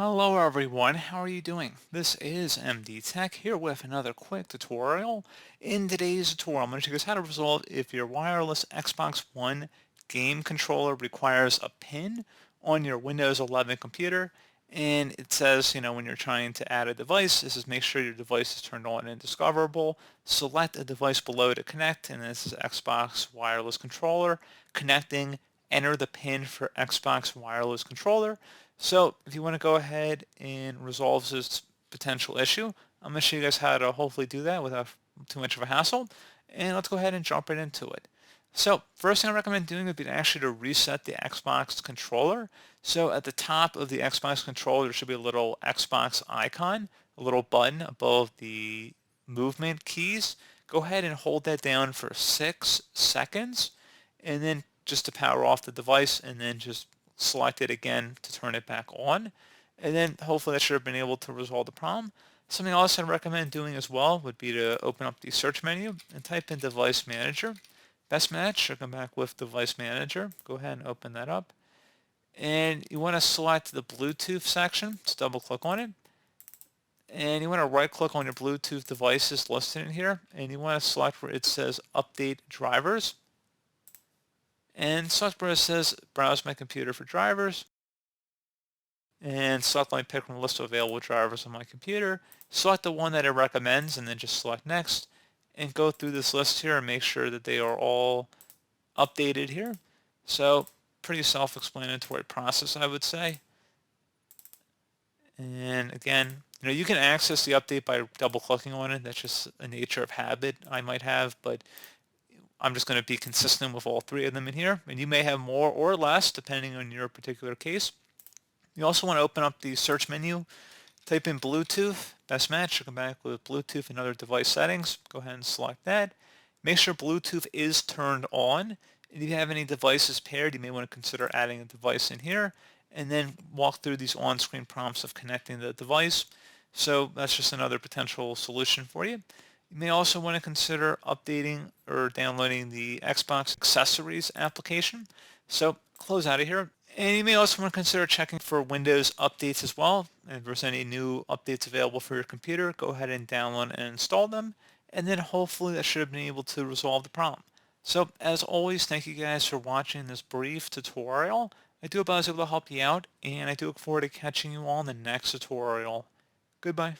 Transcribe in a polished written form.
Hello everyone, how are you doing? This is MD Tech here with another quick tutorial. In today's tutorial, I'm going to show you guys how to resolve if your wireless Xbox One game controller requires a pin on your Windows 11 computer. And it says, when you're trying to add a device, this is make sure your device is turned on and discoverable. Select a device below to connect, and this is Xbox wireless controller. Connecting, enter the pin for Xbox wireless controller. So if you want to go ahead and resolve this potential issue, I'm going to show you guys how to hopefully do that without too much of a hassle. And let's go ahead and jump right into it. So first thing I recommend doing would be actually to reset the Xbox controller. So at the top of the Xbox controller, there should be a little Xbox icon, a little button above the movement keys. Go ahead and hold that down for 6 seconds, and then just to power off the device, and then just select it again to turn it back on. And then hopefully that should have been able to resolve the problem. Something else I'd recommend doing as well would be to open up the search menu and type in Device Manager. Best match, should come back with Device Manager. Go ahead and open that up. And you want to select the Bluetooth section, so double click on it. And you want to right click on your Bluetooth devices listed in here, and you want to select where it says Update Drivers. And select where it says Browse my computer for drivers. And select my pick from a list of available drivers on my computer. Select the one that it recommends, and then just select Next. And go through this list here and make sure that they are all updated here. So pretty self-explanatory process, I would say. And again, you can access the update by double clicking on it. That's just a nature of habit I might have, but I'm just going to be consistent with all three of them in here. And you may have more or less depending on your particular case. You also want to open up the search menu, type in Bluetooth, best match, you'll come back with Bluetooth and other device settings. Go ahead and select that. Make sure Bluetooth is turned on. If you have any devices paired, you may want to consider adding a device in here, and then walk through these on-screen prompts of connecting the device. So that's just another potential solution for you. You may also want to consider updating or downloading the Xbox accessories application. So close out of here. And you may also want to consider checking for Windows updates as well. If there's any new updates available for your computer, go ahead and download and install them. And then hopefully that should have been able to resolve the problem. So as always, thank you guys for watching this brief tutorial. I do hope I was able to help you out, and I do look forward to catching you all in the next tutorial. Goodbye.